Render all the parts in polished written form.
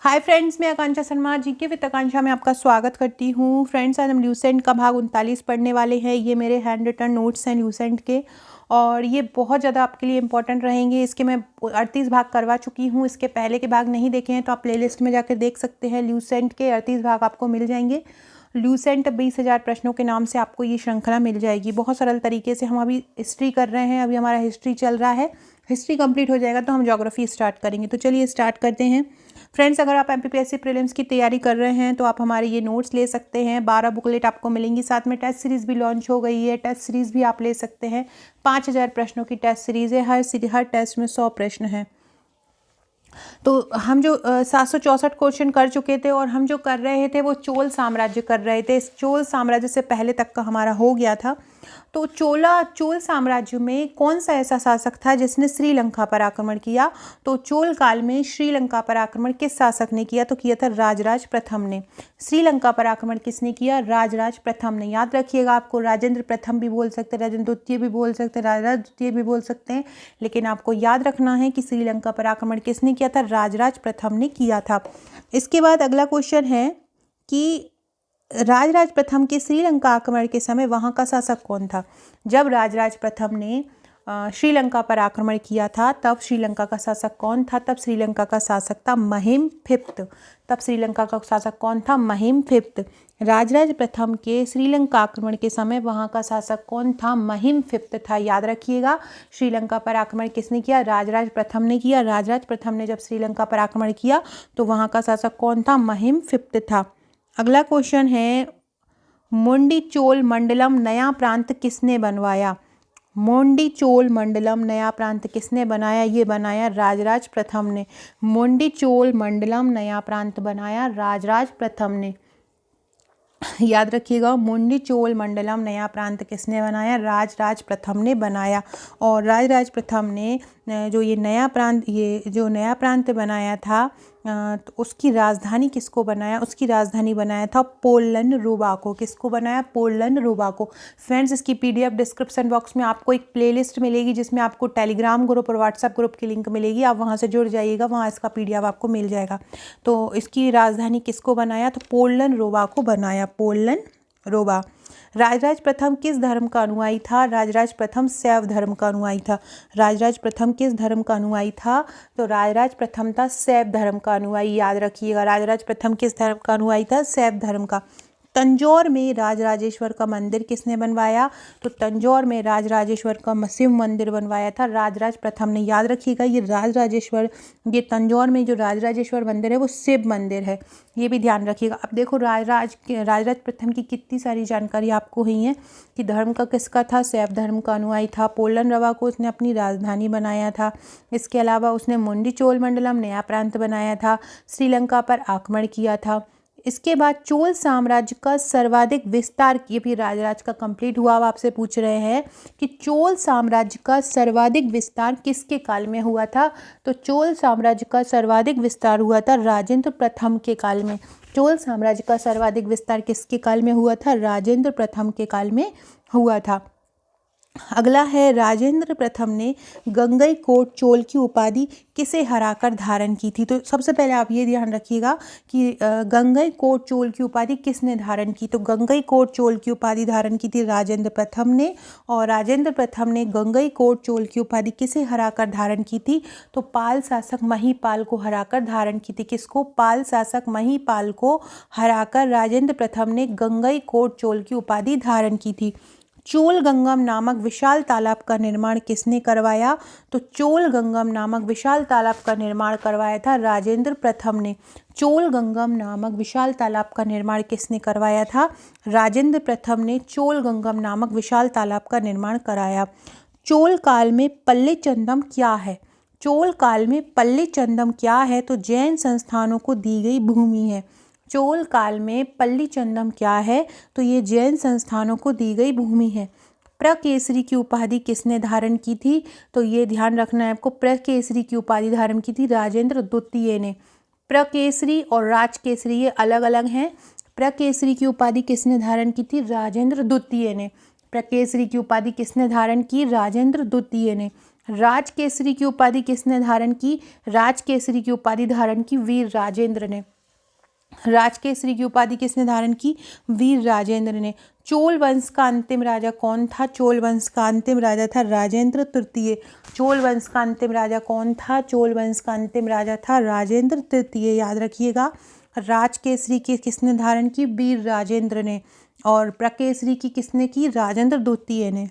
Hi friends, मैं आकांक्षा Sharma GK with आकांक्षा में आपका स्वागत करती हूँ। फ्रेंड्स, आज हम ल्यूसेंट का भाग 39 पढ़ने वाले हैं। ये मेरे हैंड रिटन नोट्स हैं ल्यूसेंट के और ये बहुत ज़्यादा आपके लिए इंपॉर्टेंट रहेंगे। इसके मैं 38 भाग करवा चुकी हूँ। इसके पहले के भाग नहीं देखे हैं तो आप प्लेलिस्ट में जाकर देख सकते हैं। ल्यूसेंट के 38 भाग आपको मिल जाएंगे। ल्यूसेंट 20,000 प्रश्नों के नाम से आपको ये श्रृंखला मिल जाएगी। बहुत सरल तरीके से हम अभी हिस्ट्री कर रहे हैं। अभी हमारा हिस्ट्री चल रहा है। हिस्ट्री कंप्लीट हो जाएगा तो हम ज्योग्राफी स्टार्ट करेंगे। तो चलिए स्टार्ट करते हैं। फ्रेंड्स, अगर आप एमपीपीएससी प्रीलिम्स की तैयारी कर रहे हैं तो आप हमारे ये नोट्स ले सकते हैं। 12 बुकलेट आपको मिलेंगी। साथ में टेस्ट सीरीज़ भी लॉन्च हो गई है। टेस्ट सीरीज़ भी आप ले सकते हैं। 5,000 प्रश्नों की टेस्ट सीरीज़ है। हर टेस्ट में 100 प्रश्न हैं। तो हम जो 764 क्वेश्चन कर चुके थे और हम जो कर रहे थे वो चोल साम्राज्य कर रहे थे। इस चोल साम्राज्य से पहले तक का हमारा हो गया था। तो चोल साम्राज्य में कौन सा ऐसा शासक था जिसने श्रीलंका पर आक्रमण किया? तो चोल काल में श्रीलंका पर आक्रमण किस शासक ने किया? तो किया था राजराज प्रथम ने। श्रीलंका पर आक्रमण किसने किया? राजराज प्रथम ने। याद रखिएगा, आपको राजेंद्र प्रथम भी बोल सकते हैं, राजेंद्र द्वितीय भी बोल सकते हैं, राजराज द्वितीय भी बोल सकते हैं, लेकिन आपको याद रखना है कि श्रीलंका पर आक्रमण किसने किया था? राजराज प्रथम ने किया था। इसके बाद अगला क्वेश्चन है कि राजराज प्रथम के श्रीलंका आक्रमण के समय वहाँ का शासक कौन था? जब राजराज प्रथम ने श्रीलंका पर आक्रमण किया था तब श्रीलंका का शासक कौन था? तब श्रीलंका का शासक था महिमफिप्त। तब श्रीलंका का शासक कौन था? महिमफिप्त। राजराज प्रथम के श्रीलंका आक्रमण के समय वहाँ का शासक कौन था? महिमफिप्त था। याद रखिएगा, श्रीलंका पर आक्रमण किसने किया? राजराज प्रथम ने किया। राजराज प्रथम ने जब श्रीलंका पर आक्रमण किया तो वहाँ का शासक कौन था? महिमफिप्त था। अगला क्वेश्चन है, मोंडी चोल मंडलम नया प्रांत किसने बनवाया? मोंडी चोल मंडलम नया प्रांत किसने बनाया? ये बनाया राजराज प्रथम ने। मोंडी चोल मंडलम नया प्रांत बनाया राजराज प्रथम ने। याद रखिएगा, मोंडी चोल मंडलम नया प्रांत किसने बनाया? राजराज प्रथम ने बनाया। और राजराज प्रथम ने जो नया प्रांत बनाया था तो उसकी राजधानी किसको बनाया? उसकी राजधानी बनाया था पोलन रुबा को। किसको बनाया? पोलन रुबा को। फ्रेंड्स, इसकी पीडीएफ डिस्क्रिप्शन बॉक्स में आपको एक प्लेलिस्ट मिलेगी जिसमें आपको टेलीग्राम ग्रुप और व्हाट्सएप ग्रुप की लिंक मिलेगी। आप वहां से जुड़ जाइएगा, वहां इसका पीडीएफ आपको मिल जाएगा। तो इसकी राजधानी किसको बनाया? तो पोलन रुबा को बनाया। पोलन रुबा। राजराज प्रथम किस धर्म का अनुयायी था? राजराज प्रथम शैव धर्म का अनुयायी था। राजराज प्रथम किस धर्म का अनुयायी था? तो राजराज प्रथम था शैव धर्म का अनुयायी। याद रखिएगा, राजराज प्रथम किस धर्म का अनुयायी था? शैव धर्म का। तंजौर में राजराजेश्वर का मंदिर किसने बनवाया? तो तंजौर में राजराजेश्वर का शिव मंदिर बनवाया था राजराज प्रथम ने। याद रखिएगा, ये तंजौर में जो राजराजेश्वर मंदिर है वो शिव मंदिर है। ये भी ध्यान रखिएगा। अब देखो, राजराज प्रथम की कितनी सारी जानकारी आपको हुई है कि धर्म का किसका था? शैव धर्म का अनुयायी था। पोलन रवा को उसने अपनी राजधानी बनाया था। इसके अलावा उसने मुंडी चोल मंडलम नया प्रांत बनाया था। श्रीलंका पर आक्रमण किया था। इसके बाद चोल साम्राज्य का सर्वाधिक विस्तार, ये भी राजराज का कंप्लीट हुआ। अब आपसे पूछ रहे हैं कि चोल साम्राज्य का सर्वाधिक विस्तार किसके काल में हुआ था? तो चोल साम्राज्य का सर्वाधिक विस्तार हुआ था राजेंद्र प्रथम के काल में। चोल साम्राज्य का सर्वाधिक विस्तार किसके काल में हुआ था? राजेंद्र प्रथम के काल में हुआ था। अगला है, राजेंद्र प्रथम ने गंगईकोट चोल की उपाधि किसे हराकर धारण की थी? तो सबसे पहले आप ये ध्यान रखिएगा कि गंगईकोट चोल की उपाधि किसने धारण की? तो गंगईकोट चोल की उपाधि धारण की थी राजेंद्र प्रथम ने। और राजेंद्र प्रथम ने गंगईकोट चोल की उपाधि किसे हराकर धारण की थी? तो पाल शासक महीपाल को हराकर धारण की थी। किसको? पाल शासक महीपाल को हराकर राजेंद्र प्रथम ने गंगईकोट चोल की उपाधि धारण की थी। चोल गंगम नामक विशाल तालाब का निर्माण किसने करवाया? तो चोल गंगम नामक विशाल तालाब का निर्माण करवाया था राजेंद्र प्रथम ने। चोल गंगम नामक विशाल तालाब का निर्माण किसने करवाया था? राजेंद्र प्रथम ने चोल गंगम नामक विशाल तालाब का निर्माण कराया। चोल काल में पल्ली चंदम क्या है? चोल काल में पल्ली चंदम क्या है? तो जैन संस्थानों को दी गई भूमि है। चोल काल में पल्ली चंदम क्या है? तो ये जैन संस्थानों को दी गई भूमि है। प्रकेसरी की उपाधि किसने धारण की थी? तो ये ध्यान रखना है आपको, प्रकेसरी की उपाधि धारण की थी राजेंद्र द्वितीय ने। प्रकेसरी और राजकेसरी ये अलग अलग हैं। प्रकेसरी की उपाधि किसने धारण की थी? राजेंद्र द्वितीय ने। प्रकेसरी की उपाधि किसने धारण की? राजेंद्र द्वितीय ने। राजकेसरी की उपाधि किसने धारण की? राजकेसरी की उपाधि धारण की वीर राजेंद्र ने। राजकेसरी की उपाधि किसने धारण की? वीर राजेंद्र ने। चोल वंश का अंतिम राजा कौन था? चोल वंश का अंतिम राजा था राजेंद्र तृतीय। चोल वंश का अंतिम राजा कौन था? चोल वंश का अंतिम राजा था राजेंद्र तृतीय, याद रखिएगा। राजकेसरी की किसने धारण की? वीर राजेंद्र ने। और प्रकेसरी की किसने की? राजेंद्र द्वितीय ने।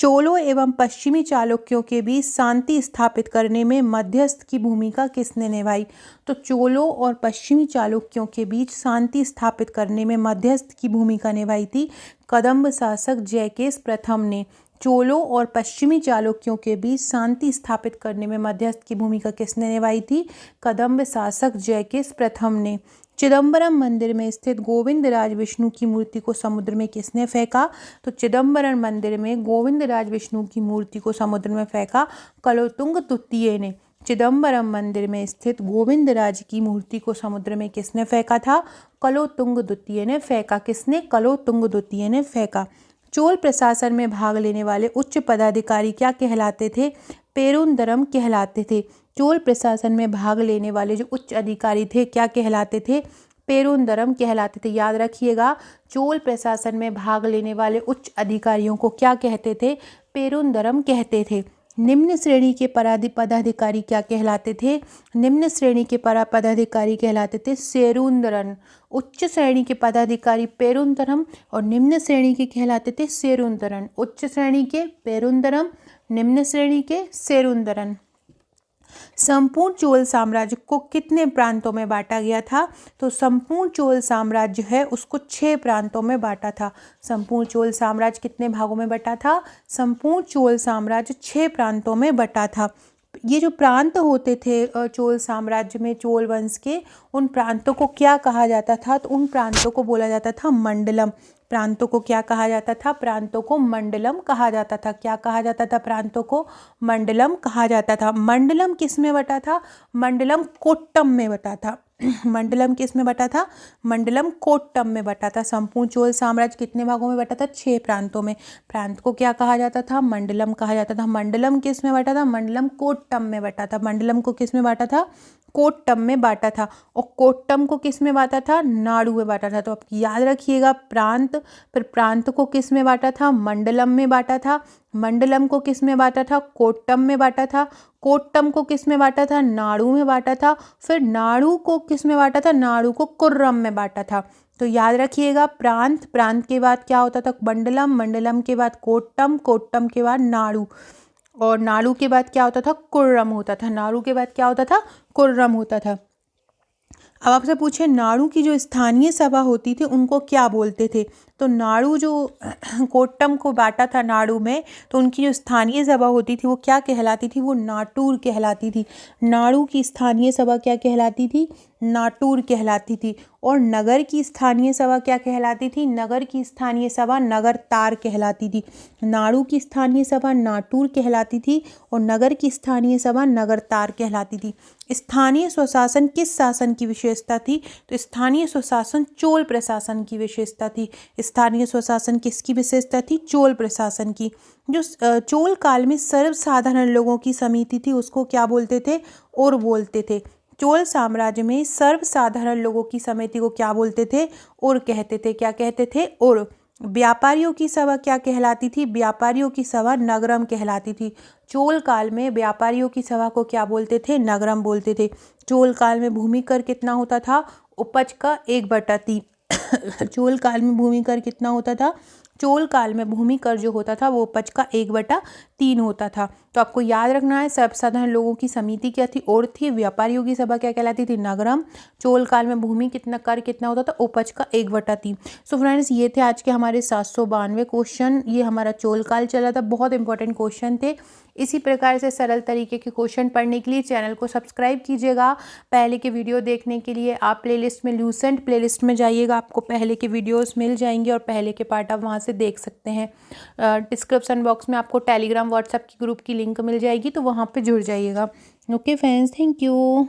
चोलों एवं पश्चिमी चालुक्यों के बीच शांति स्थापित करने में मध्यस्थ की भूमिका किसने निभाई? तो चोलों और पश्चिमी चालुक्यों के बीच शांति स्थापित करने में मध्यस्थ की भूमिका निभाई थी कदंब शासक जयकेश प्रथम ने। चोलों और पश्चिमी चालुक्यों के बीच शांति स्थापित करने में मध्यस्थ की भूमिका किसने निभाई थी? कदंब शासक जयकेश प्रथम ने। चिदम्बरम मंदिर में स्थित गोविंदराज विष्णु की मूर्ति को समुद्र में किसने फेंका? तो चिदम्बरम मंदिर में गोविंदराज विष्णु की मूर्ति को समुद्र में फेंका कलोतुंग तृतीय ने। चिदम्बरम मंदिर में स्थित गोविंदराज की मूर्ति को समुद्र में किसने फेंका था? कलोतुंग द्वितीय ने फेंका। किसने? कलोतुंग द्वितीय ने फेंका। चोल प्रशासन में भाग लेने वाले उच्च पदाधिकारी क्या कहलाते थे? पेरुंदरम कहलाते थे। चोल प्रशासन में भाग लेने वाले जो उच्च अधिकारी थे क्या कहलाते थे? पेरुंदरम कहलाते थे, याद रखिएगा। चोल प्रशासन में भाग लेने वाले उच्च अधिकारियों को क्या कहते थे? पेरुंदरम कहते थे। निम्न श्रेणी के पदाधिकारी क्या कहलाते थे? निम्न श्रेणी के पदाधिकारी कहलाते थे सेरुंदरन। उच्च श्रेणी के पदाधिकारी पेरुंदरम और निम्न श्रेणी के कहलाते थे सेरुंदरन। उच्च श्रेणी के पेरुंदरम, निम्न श्रेणी के सेरुंदरन। संपूर्ण चोल साम्राज्य को कितने प्रांतों में बांटा गया था? तो संपूर्ण चोल साम्राज्य है उसको 6 प्रांतों में बांटा था। संपूर्ण चोल साम्राज्य कितने भागों में बटा था? संपूर्ण चोल साम्राज्य 6 प्रांतों में बटा था। ये जो प्रांत होते थे चोल साम्राज्य में, चोल वंश के, उन प्रांतों को क्या कहा जाता था? तो उन प्रांतों को बोला जाता था मंडलम। प्रांतों को क्या कहा जाता था? प्रांतों को मंडलम कहा जाता था। क्या कहा जाता था? प्रांतों को मंडलम कहा जाता था। मंडलम किस में बटा था? मंडलम कोट्टम में बटा था। मंडलम किस में बटा था? मंडलम कोट्टम में बटा था। संपूर्ण चोल साम्राज्य कितने भागों में बटा था? 6 प्रांतों में। प्रांत को क्या कहा जाता था? मंडलम कहा जाता था। मंडलम किस में बटा था? मंडलम कोट्टम में बटा था। मंडलम को किस में बांटा था? कोट्टम में बांटा था। और कोट्टम को किस में बांटा था? नाडु में बांटा था। तो आप याद रखिएगा प्रांत, फिर प्रांत को किस में बांटा था? मंडलम में बांटा था। मंडलम को किस में बांटा था? कोट्टम में बांटा था। कोट्टम को किस में बांटा था? नाडु में बांटा था। फिर नाडु को किस में बांटा था? नाडु को कुर्रम में बांटा था। तो याद रखिएगा प्रांत, प्रांत के बाद क्या होता था? मंडलम, मंडलम के बाद कोट्टम, कोट्टम के बाद नाडु, और नाडु के बाद क्या होता था? कुर्रम होता था। नाडु के बाद क्या होता था? कुर्रम होता था। अब आपसे पूछे नाडु की जो स्थानीय सभा होती थी उनको क्या बोलते थे? तो नाडु जो कोट्टम को बांटा था नाडु में, तो उनकी जो स्थानीय सभा होती थी वो क्या कहलाती थी? वो नाटूर कहलाती थी। नाडु की स्थानीय सभा क्या कहलाती थी? नाटूर कहलाती थी। और नगर की स्थानीय सभा क्या कहलाती थी? नगर की स्थानीय सभा नगरतार कहलाती थी। नाडु की स्थानीय सभा नाटूर कहलाती थी और नगर की स्थानीय सभा नगरतार कहलाती थी। स्थानीय स्वशासन किस शासन की विशेषता थी? तो स्थानीय स्वशासन चोल प्रशासन की विशेषता थी। स्थानीय स्वशासन किसकी विशेषता थी? चोल प्रशासन की। जो चोल काल में सर्वसाधारण लोगों की समिति थी उसको क्या बोलते थे? और बोलते थे। चोल साम्राज्य में सर्वसाधारण लोगों की समिति को क्या बोलते थे? और कहते थे। क्या कहते थे? और। व्यापारियों की सभा क्या कहलाती थी? व्यापारियों की सभा नगरम कहलाती थी। चोल काल में व्यापारियों की सभा को क्या बोलते थे? नगरम बोलते थे। चोल काल में भूमि कर कितना होता था? उपज का 1/3। चोल काल में भूमि कर कितना होता था? चोल काल में भूमि कर जो होता था वो उपज का 1/3 होता था। तो आपको याद रखना है सर्वसाधारण लोगों की समिति क्या थी? और थी। व्यापारियों की सभा क्या कहलाती थी? नगरम। चोल काल में भूमि कितना होता था? उपज का 1/3। सो फ्रेंड्स, ये थे आज के हमारे 792 क्वेश्चन। ये हमारा चोल काल चला था, बहुत इंपॉर्टेंट क्वेश्चन थे। इसी प्रकार से सरल तरीके के क्वेश्चन पढ़ने के लिए चैनल को सब्सक्राइब कीजिएगा। पहले के वीडियो देखने के लिए आप प्लेलिस्ट में ल्यूसेंट प्लेलिस्ट में जाइएगा, आपको पहले के वीडियोस मिल जाएंगे और पहले के पार्ट आप वहां से देख सकते हैं। डिस्क्रिप्शन बॉक्स में आपको टेलीग्राम व्हाट्सएप की ग्रुप की लिंक मिल जाएगी, तो वहाँ पे जुड़ जाइएगा। Okay friends, thank you.